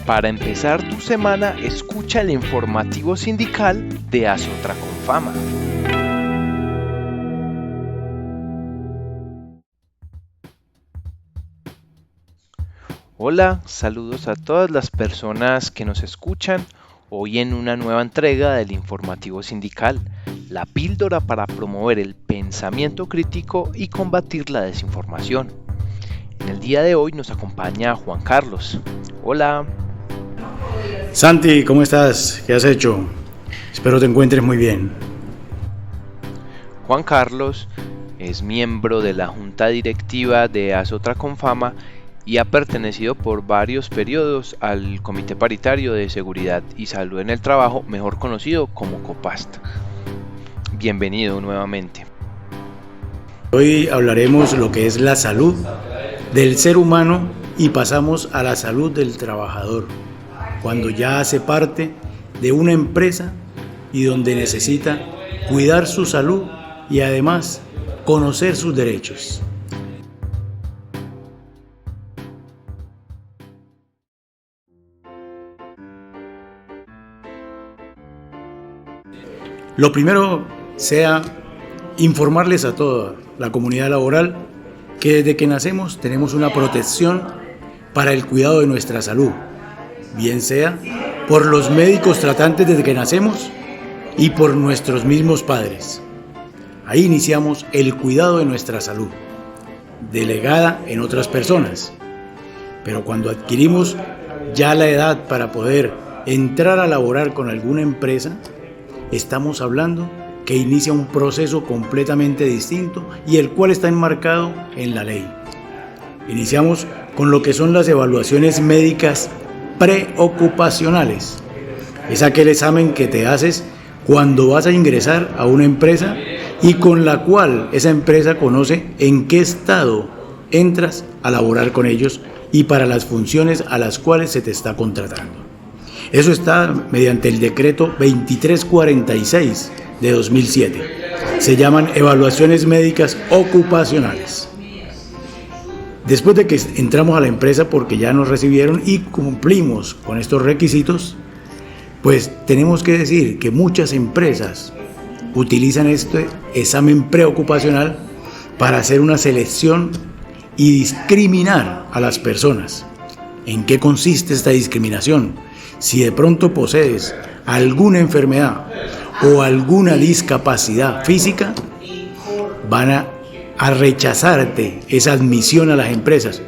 Para empezar tu semana, escucha el informativo sindical de Azotra con Fama. Hola, saludos a todas las personas que nos escuchan hoy en una nueva entrega del informativo sindical, la píldora para promover el pensamiento crítico y combatir la desinformación. En el día de hoy nos acompaña Juan Carlos. Hola. Santi, ¿cómo estás? ¿Qué has hecho? Espero te encuentres muy bien. Juan Carlos es miembro de la junta directiva de Azotra con Fama y ha pertenecido por varios periodos al Comité Paritario de Seguridad y Salud en el Trabajo, mejor conocido como COPAST. Bienvenido nuevamente. Hoy hablaremos lo que es la salud del ser humano y pasamos a la salud del trabajador, cuando ya hace parte de una empresa y donde necesita cuidar su salud y además conocer sus derechos. Lo primero sea informarles a toda la comunidad laboral que desde que nacemos tenemos una protección para el cuidado de nuestra salud, bien sea por los médicos tratantes desde que nacemos y por nuestros mismos padres. Ahí iniciamos el cuidado de nuestra salud, delegada en otras personas. Pero cuando adquirimos ya la edad para poder entrar a laborar con alguna empresa, estamos hablando que inicia un proceso completamente distinto y el cual está enmarcado en la ley. Iniciamos con lo que son las evaluaciones médicas preocupacionales. Es aquel examen que te haces cuando vas a ingresar a una empresa y con la cual esa empresa conoce en qué estado entras a laborar con ellos y para las funciones a las cuales se te está contratando. Eso está mediante el decreto 2346 de 2007. Se llaman evaluaciones médicas ocupacionales. Después de que entramos a la empresa porque ya nos recibieron y cumplimos con estos requisitos, pues tenemos que decir que muchas empresas utilizan este examen preocupacional para hacer una selección y discriminar a las personas. ¿En qué consiste esta discriminación? Si de pronto posees alguna enfermedad o alguna discapacidad física, van a rechazarte esa admisión a las empresas.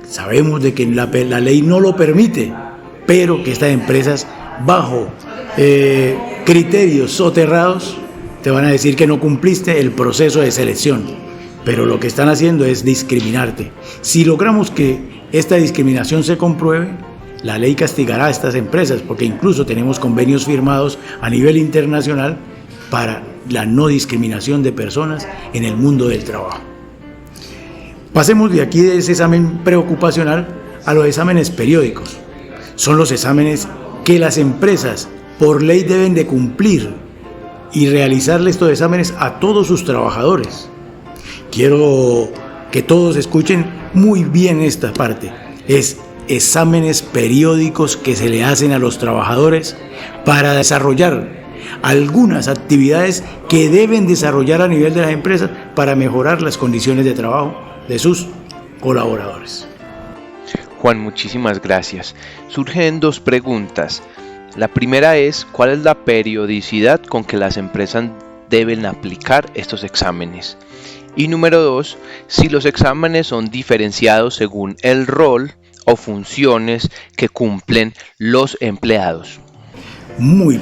Sabemos de que la ley no lo permite, pero que estas empresas, bajo criterios soterrados, te van a decir que no cumpliste el proceso de selección, pero lo que están haciendo es discriminarte. Si logramos que esta discriminación se compruebe, la ley castigará a estas empresas, porque incluso tenemos convenios firmados a nivel internacional para la no discriminación de personas en el mundo del trabajo. Pasemos de aquí de ese examen preocupacional a los exámenes periódicos. Son los exámenes que las empresas por ley deben de cumplir y realizarle estos exámenes a todos sus trabajadores. Quiero que todos escuchen muy bien esta parte. Es exámenes periódicos que se le hacen a los trabajadores para desarrollar algunas actividades que deben desarrollar a nivel de las empresas para mejorar las condiciones de trabajo de sus colaboradores. Juan, muchísimas gracias. Surgen dos preguntas. La primera es, ¿cuál es la periodicidad con que las empresas deben aplicar estos exámenes? Y número dos, si los exámenes son diferenciados según el rol o funciones que cumplen los empleados.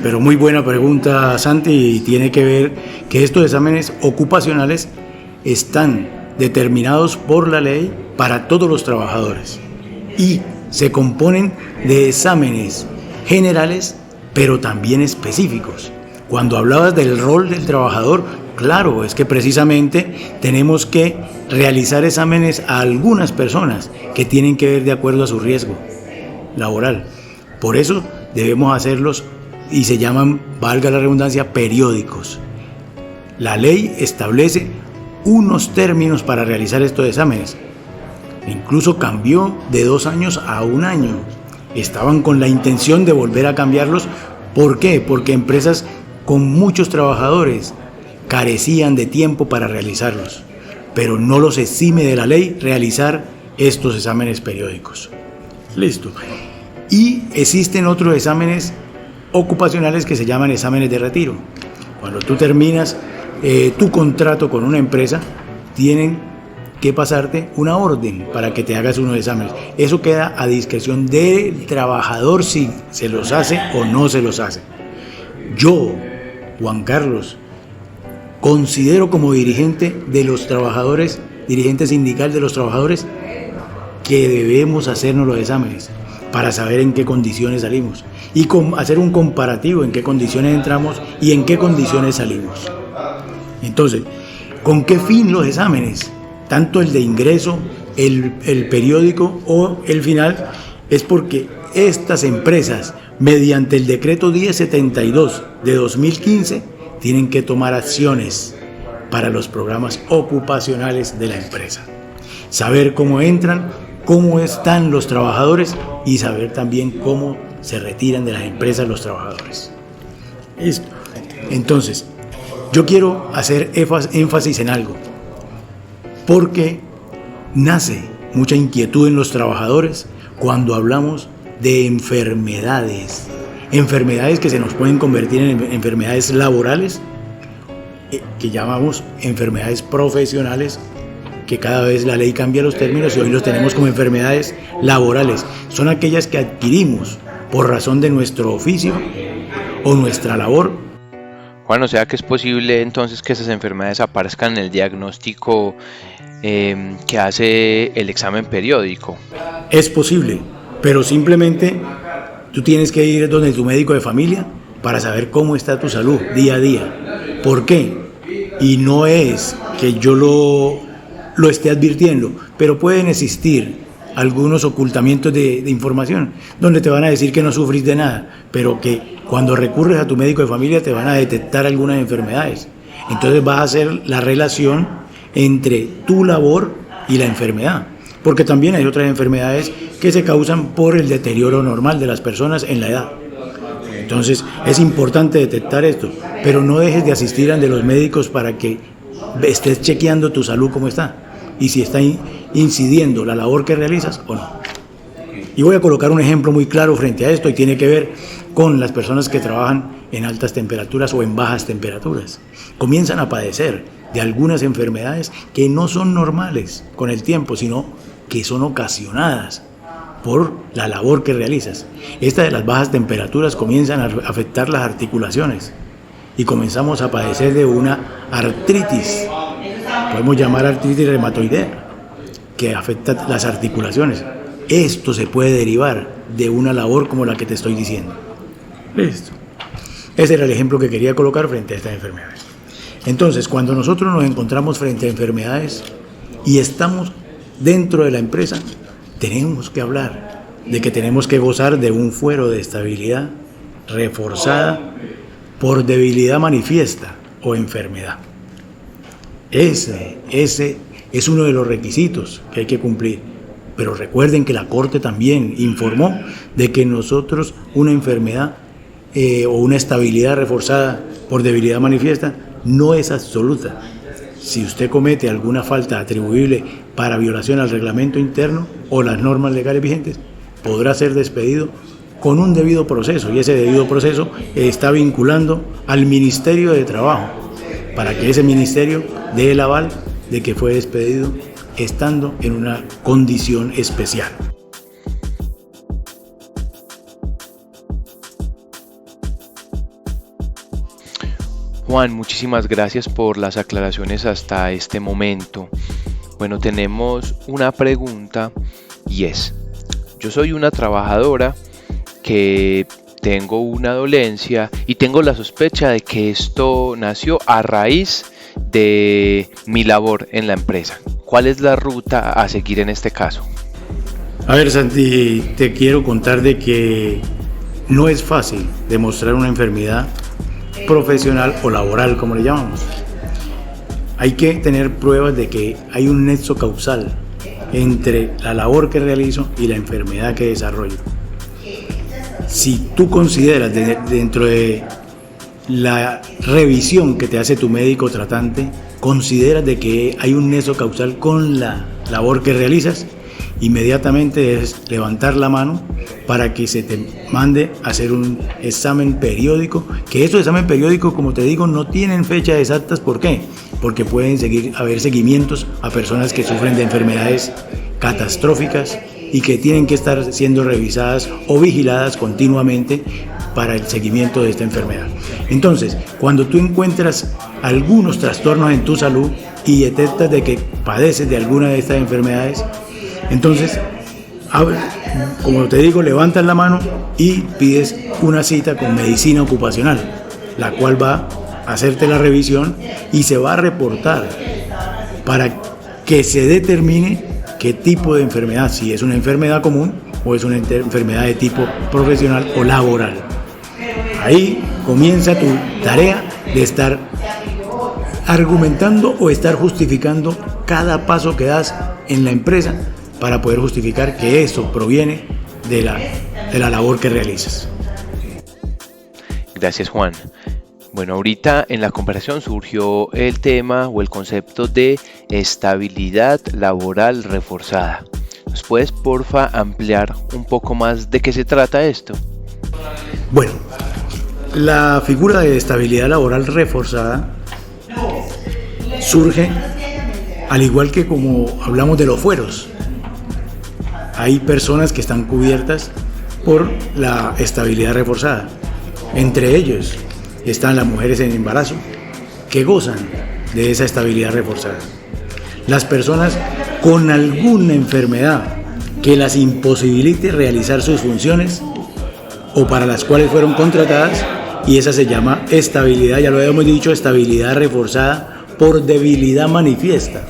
Pero muy buena pregunta, Santi, y tiene que ver que estos exámenes ocupacionales están determinados por la ley para todos los trabajadores y se componen de exámenes generales, pero también específicos. Cuando hablabas del rol del trabajador, claro, es que precisamente tenemos que realizar exámenes a algunas personas que tienen que ver de acuerdo a su riesgo laboral. Por eso debemos hacerlos y se llaman, valga la redundancia, periódicos. La ley establece unos términos para realizar estos exámenes. Incluso cambió de 2 años a 1 año. estaban con la intención de volver a cambiarlos. ¿Por qué? Porque empresas con muchos trabajadores carecían de tiempo para realizarlos, pero no los exime de la ley realizar estos exámenes periódicos. Listo. Y existen otros exámenes ocupacionales que se llaman exámenes de retiro. Cuando tú terminas tu contrato con una empresa, tienen que pasarte una orden para que te hagas unos exámenes. Eso queda a discreción del trabajador si se los hace o no se los hace. Yo, Juan Carlos, considero como dirigente de los trabajadores, dirigente sindical de los trabajadores, que debemos hacernos los exámenes para saber en qué condiciones salimos y hacer un comparativo en qué condiciones entramos y en qué condiciones salimos. Entonces, ¿con qué fin los exámenes? Tanto el de ingreso, el periódico o el final, es porque estas empresas, mediante el decreto 1072 de 2015, tienen que tomar acciones para los programas ocupacionales de la empresa. Saber cómo entran, cómo están los trabajadores y saber también cómo se retiran de las empresas los trabajadores. Listo. Entonces, yo quiero hacer énfasis en algo, porque nace mucha inquietud en los trabajadores cuando hablamos de enfermedades que se nos pueden convertir en enfermedades laborales, que llamamos enfermedades profesionales, que cada vez la ley cambia los términos y hoy los tenemos como enfermedades laborales. Son aquellas que adquirimos por razón de nuestro oficio o nuestra labor. Juan, o sea que es posible entonces que esas enfermedades aparezcan en el diagnóstico que hace el examen periódico. Es posible, pero simplemente tú tienes que ir donde tu médico de familia para saber cómo está tu salud día a día. ¿Por qué? Y no es que yo lo esté advirtiendo, pero pueden existir algunos ocultamientos de información, donde te van a decir que no sufrís de nada, pero que cuando recurres a tu médico de familia te van a detectar algunas enfermedades. Entonces vas a hacer la relación entre tu labor y la enfermedad, porque también hay otras enfermedades que se causan por el deterioro normal de las personas en la edad. Entonces es importante detectar esto, pero no dejes de asistir a los médicos para que estés chequeando tu salud cómo está y si está incidiendo la labor que realizas o no. Y voy a colocar un ejemplo muy claro frente a esto y tiene que ver con las personas que trabajan en altas temperaturas o en bajas temperaturas. Comienzan a padecer de algunas enfermedades que no son normales con el tiempo, sino que son ocasionadas por la labor que realizas. Esta de las bajas temperaturas comienzan a afectar las articulaciones y comenzamos a padecer de una artritis, podemos llamar artritis reumatoidea, que afecta las articulaciones. Esto se puede derivar de una labor como la que te estoy diciendo. Listo. Ese era el ejemplo que quería colocar frente a estas enfermedades. Entonces, cuando nosotros nos encontramos frente a enfermedades y estamos dentro de la empresa, tenemos que hablar de que tenemos que gozar de un fuero de estabilidad reforzada por debilidad manifiesta o enfermedad. Ese es uno de los requisitos que hay que cumplir. Pero recuerden que la Corte también informó de que nosotros una enfermedad o una estabilidad reforzada por debilidad manifiesta no es absoluta. Si usted comete alguna falta atribuible para violación al reglamento interno o las normas legales vigentes, podrá ser despedido con un debido proceso, y ese debido proceso está vinculando al Ministerio de Trabajo para que ese ministerio dé el aval de que fue despedido estando en una condición especial. Juan, muchísimas gracias por las aclaraciones hasta este momento. Bueno, tenemos una pregunta y es: yo soy una trabajadora que tengo una dolencia y tengo la sospecha de que esto nació a raíz de mi labor en la empresa. ¿Cuál es la ruta a seguir en este caso? A ver, Santi, te quiero contar de que no es fácil demostrar una enfermedad profesional o laboral, como le llamamos. Hay que tener pruebas de que hay un nexo causal entre la labor que realizo y la enfermedad que desarrollo. si tú consideras dentro de la revisión que te hace tu médico tratante, consideras de que hay un nexo causal con la labor que realizas, inmediatamente es levantar la mano para que se te mande a hacer un examen periódico, que esos exámenes periódicos, como te digo, no tienen fechas exactas. ¿Por qué? Porque pueden haber seguimientos a personas que sufren de enfermedades catastróficas y que tienen que estar siendo revisadas o vigiladas continuamente para el seguimiento de esta enfermedad. Entonces, cuando tú encuentras algunos trastornos en tu salud y detectas de que padeces de alguna de estas enfermedades, entonces, como te digo, levantas la mano y pides una cita con medicina ocupacional, la cual va a hacerte la revisión y se va a reportar para que se determine qué tipo de enfermedad, si es una enfermedad común o es una enfermedad de tipo profesional o laboral. Ahí comienza tu tarea de estar argumentando o estar justificando cada paso que das en la empresa para poder justificar que eso proviene de la labor que realizas. Gracias, Juan. Bueno, ahorita en la conversación surgió el tema o el concepto de estabilidad laboral reforzada. ¿Nos puedes, porfa, ampliar un poco más de qué se trata esto? Bueno, la figura de estabilidad laboral reforzada surge al igual que como hablamos de los fueros. Hay personas que están cubiertas por la estabilidad reforzada. Entre ellos están las mujeres en embarazo, que gozan de esa estabilidad reforzada. Las personas con alguna enfermedad que las imposibilite realizar sus funciones o para las cuales fueron contratadas, y esa se llama estabilidad, ya lo habíamos dicho, estabilidad reforzada por debilidad manifiesta.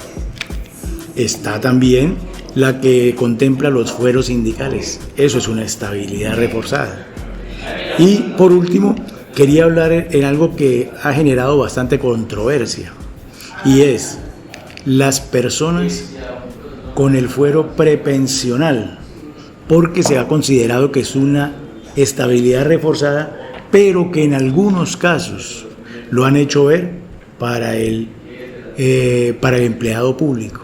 Está también la que contempla los fueros sindicales, eso es una estabilidad reforzada. Y por último, quería hablar en algo que ha generado bastante controversia, y es las personas con el fuero prepensional, porque se ha considerado que es una estabilidad reforzada, pero que en algunos casos lo han hecho ver para el empleado público.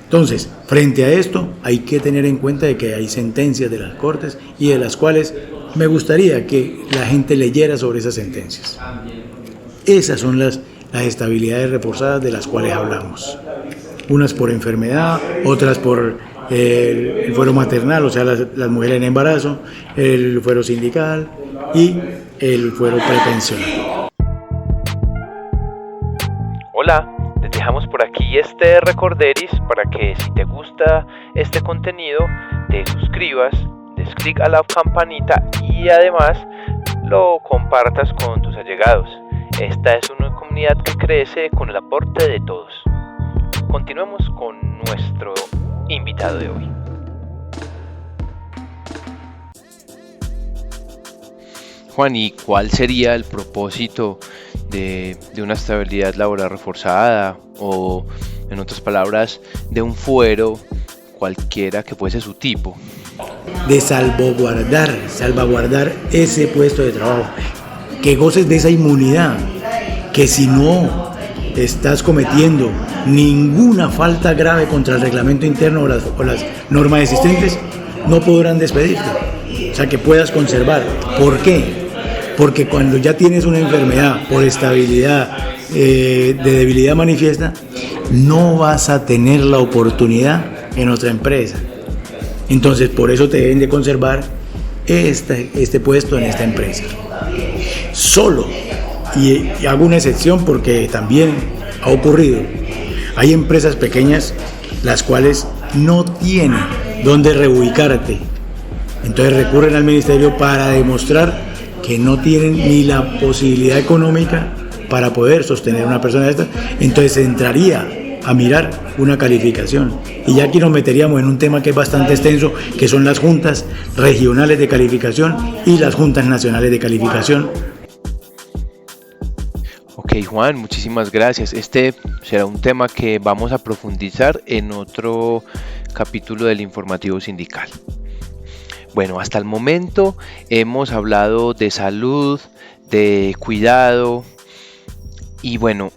Entonces, frente a esto, hay que tener en cuenta de que hay sentencias de las Cortes y de las cuales me gustaría que la gente leyera sobre esas sentencias. Esas son las estabilidades reforzadas de las cuales hablamos. Unas por enfermedad, otras por el fuero maternal, o sea, las mujeres en embarazo, el fuero sindical y el fuero prepensional. Hola, les dejamos por aquí este recorderis para que si te gusta este contenido te suscribas, des clic a la campanita y además lo compartas con tus allegados. Esta es una comunidad que crece con el aporte de todos. Continuemos con nuestro invitado de hoy. Juan, ¿y cuál sería el propósito de una estabilidad laboral reforzada o, en otras palabras, de un fuero cualquiera que fuese su tipo? De salvaguardar ese puesto de trabajo, que goces de esa inmunidad, que si no estás cometiendo ninguna falta grave contra el reglamento interno o las normas existentes, no podrán despedirte. O sea, que puedas conservar. ¿Por qué? Porque cuando ya tienes una enfermedad por estabilidad de debilidad manifiesta, no vas a tener la oportunidad en otra empresa. Entonces, por eso te deben de conservar este puesto en esta empresa. Solo, y hago una excepción porque también ha ocurrido, hay empresas pequeñas las cuales no tienen dónde reubicarte. Entonces recurren al ministerio para demostrar que no tienen ni la posibilidad económica para poder sostener a una persona de estas. Entonces entraría a mirar una calificación. Y ya aquí nos meteríamos en un tema que es bastante extenso, que son las juntas regionales de calificación y las juntas nacionales de calificación. Ok, Juan, muchísimas gracias. Este será un tema que vamos a profundizar en otro capítulo del informativo sindical. Bueno, hasta el momento hemos hablado de salud, de cuidado y bueno,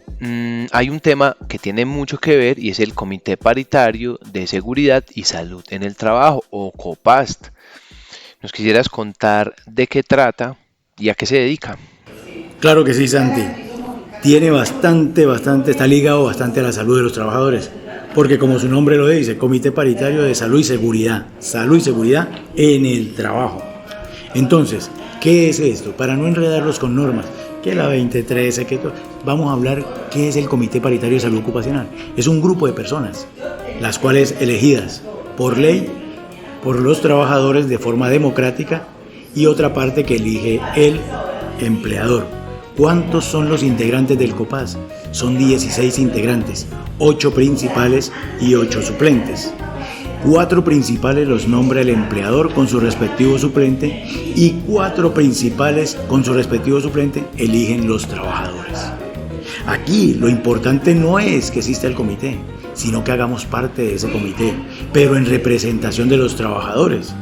hay un tema que tiene mucho que ver y es el Comité Paritario de Seguridad y Salud en el Trabajo o COPAST. ¿Nos quisieras contar de qué trata y a qué se dedica? Claro que sí, Santi. Tiene bastante, está ligado bastante a la salud de los trabajadores, porque como su nombre lo dice, Comité Paritario de Salud y Seguridad en el trabajo. Entonces, ¿qué es esto? Para no enredarlos con normas, que la 2013, vamos a hablar qué es el Comité Paritario de Salud Ocupacional. Es un grupo de personas, las cuales elegidas por ley, por los trabajadores de forma democrática y otra parte que elige el empleador. ¿Cuántos son los integrantes del COPAS? Son 16 integrantes, 8 principales y 8 suplentes. 4 principales los nombra el empleador con su respectivo suplente y 4 principales con su respectivo suplente eligen los trabajadores. Aquí lo importante no es que exista el comité, sino que hagamos parte de ese comité, pero en representación de los trabajadores.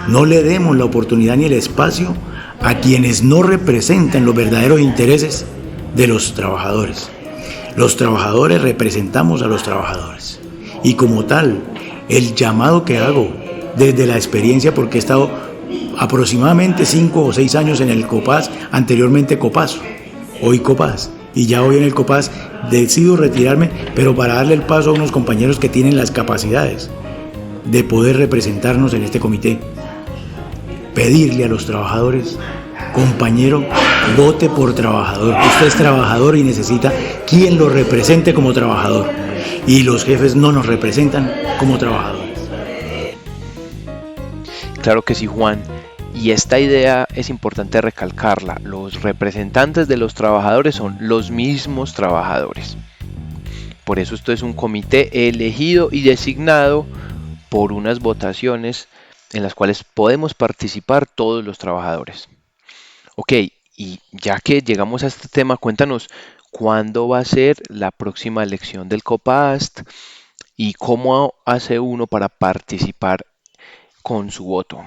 No le demos la oportunidad ni el espacio a quienes no representan los verdaderos intereses de los trabajadores. Los trabajadores representamos a los trabajadores. Y como tal, el llamado que hago desde la experiencia, porque he estado aproximadamente 5 o 6 años en el COPAS, anteriormente COPAS, hoy COPAS, y ya hoy en el COPAS decido retirarme, pero para darle el paso a unos compañeros que tienen las capacidades de poder representarnos en este comité. Pedirle a los trabajadores, compañero, vote por trabajador. Usted es trabajador y necesita quien lo represente como trabajador. Y los jefes no nos representan como trabajadores. Claro que sí, Juan. Y esta idea es importante recalcarla. Los representantes de los trabajadores son los mismos trabajadores. Por eso esto es un comité elegido y designado por unas votaciones en las cuales podemos participar todos los trabajadores. Ok, y ya que llegamos a este tema, cuéntanos cuándo va a ser la próxima elección del COPAST y cómo hace uno para participar con su voto.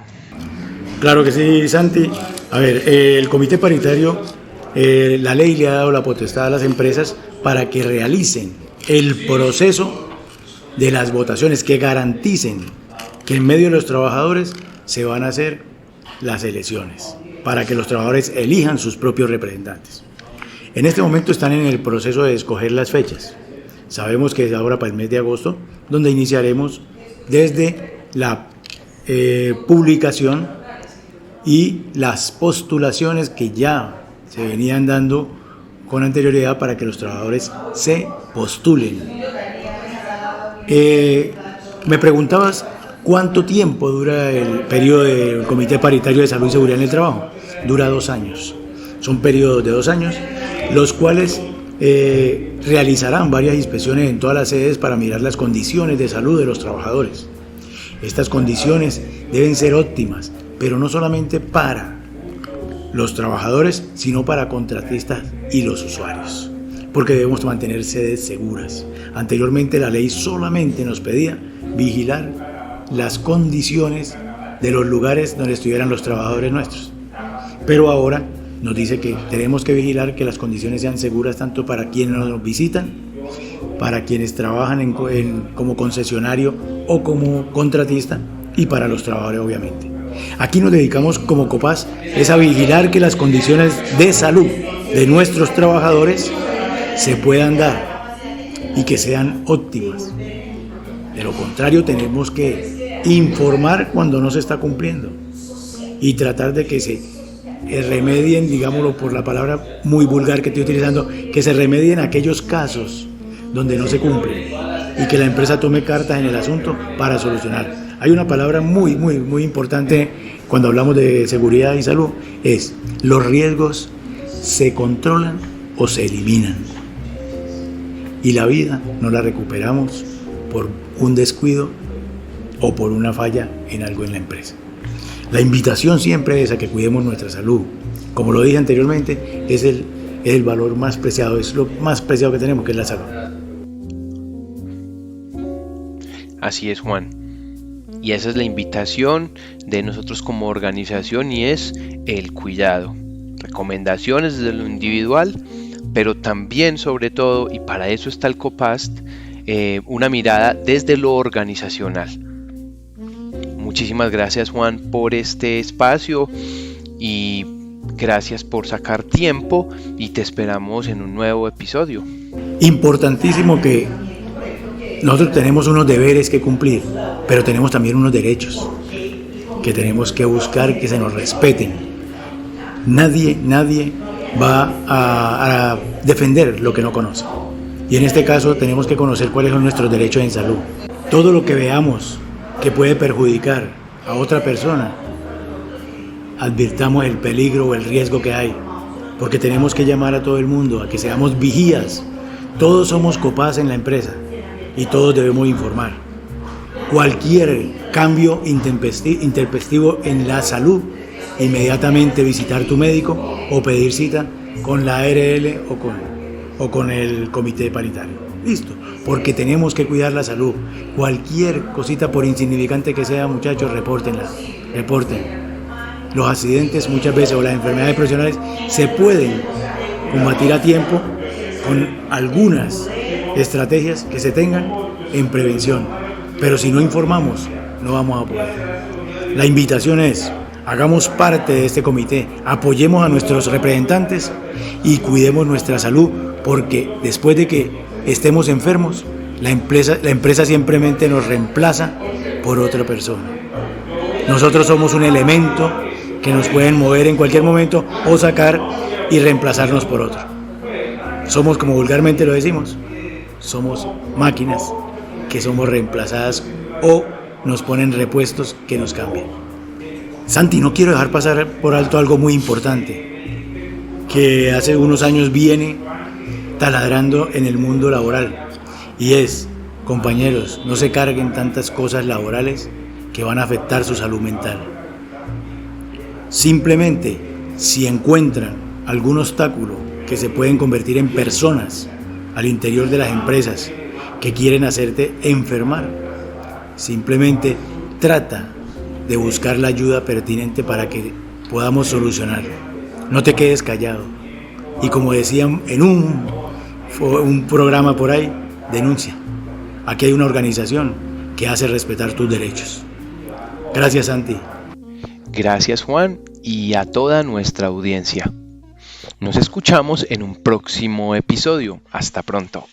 Claro que sí, Santi. A ver, el comité paritario, la ley le ha dado la potestad a las empresas para que realicen el proceso de las votaciones, que garanticen que en medio de los trabajadores se van a hacer las elecciones, para que los trabajadores elijan sus propios representantes. En este momento están en el proceso de escoger las fechas. Sabemos que es ahora para el mes de agosto, donde iniciaremos desde la publicación y las postulaciones que ya se venían dando con anterioridad para que los trabajadores se postulen. Me preguntabas ¿cuánto tiempo dura el periodo del Comité Paritario de Salud y Seguridad en el Trabajo? Dura 2 años. Son periodos de 2 años, los cuales realizarán varias inspecciones en todas las sedes para mirar las condiciones de salud de los trabajadores. Estas condiciones deben ser óptimas, pero no solamente para los trabajadores, sino para contratistas y los usuarios, porque debemos mantener sedes seguras. Anteriormente la ley solamente nos pedía vigilar las condiciones de los lugares donde estuvieran los trabajadores nuestros, pero ahora nos dice que tenemos que vigilar que las condiciones sean seguras tanto para quienes nos visitan, para quienes trabajan como concesionario o como contratista y para los trabajadores obviamente. Aquí nos dedicamos como COPAS es a vigilar que las condiciones de salud de nuestros trabajadores se puedan dar y que sean óptimas. De lo contrario, tenemos que informar cuando no se está cumpliendo y tratar de que se remedien, digámoslo por la palabra muy vulgar que estoy utilizando, que se remedien aquellos casos donde no se cumplen y que la empresa tome cartas en el asunto para solucionar. Hay una palabra muy importante cuando hablamos de seguridad y salud, es los riesgos se controlan o se eliminan. Y la vida no la recuperamos por un descuido o por una falla en algo en la empresa. La invitación siempre es a que cuidemos nuestra salud. Como lo dije anteriormente, es el valor más preciado, es lo más preciado que tenemos, que es la salud. Así es, Juan. Y esa es la invitación de nosotros como organización, y es el cuidado. Recomendaciones desde lo individual, pero también, sobre todo, y para eso está el COPAST, una mirada desde lo organizacional. Muchísimas gracias, Juan, por este espacio, y gracias por sacar tiempo, y te esperamos en un nuevo episodio. Importantísimo que nosotros tenemos unos deberes que cumplir, pero tenemos también unos derechos que tenemos que buscar que se nos respeten. Nadie va a defender lo que no conoce. Y en este caso tenemos que conocer cuáles son nuestros derechos en salud. Todo lo que veamos que puede perjudicar a otra persona, advirtamos el peligro o el riesgo que hay, porque tenemos que llamar a todo el mundo a que seamos vigías. Todos somos COPAST en la empresa y todos debemos informar. Cualquier cambio intempestivo en la salud, inmediatamente visitar tu médico o pedir cita con la ARL o con el comité paritario. Listo, porque tenemos que cuidar la salud. Cualquier cosita, por insignificante que sea, muchachos, reporten. Los accidentes muchas veces o las enfermedades profesionales se pueden combatir a tiempo con algunas estrategias que se tengan en prevención, pero si no informamos no vamos a poder. La invitación es: hagamos parte de este comité, apoyemos a nuestros representantes y cuidemos nuestra salud, porque después de que estemos enfermos, la empresa simplemente nos reemplaza por otra persona. Nosotros somos un elemento que nos pueden mover en cualquier momento o sacar y reemplazarnos por otro. Somos, como vulgarmente lo decimos, somos máquinas que somos reemplazadas o nos ponen repuestos que nos cambian. Santi, no quiero dejar pasar por alto algo muy importante que hace unos años viene taladrando en el mundo laboral, y es: compañeros, no se carguen tantas cosas laborales que van a afectar su salud mental. Simplemente, si encuentran algún obstáculo que se pueden convertir en personas al interior de las empresas que quieren hacerte enfermar, simplemente trata de buscar la ayuda pertinente para que podamos solucionarlo. No te quedes callado. Y como decían en un programa por ahí, denuncia. Aquí hay una organización que hace respetar tus derechos. Gracias, Santi. Gracias, Juan, y a toda nuestra audiencia. Nos escuchamos en un próximo episodio. Hasta pronto.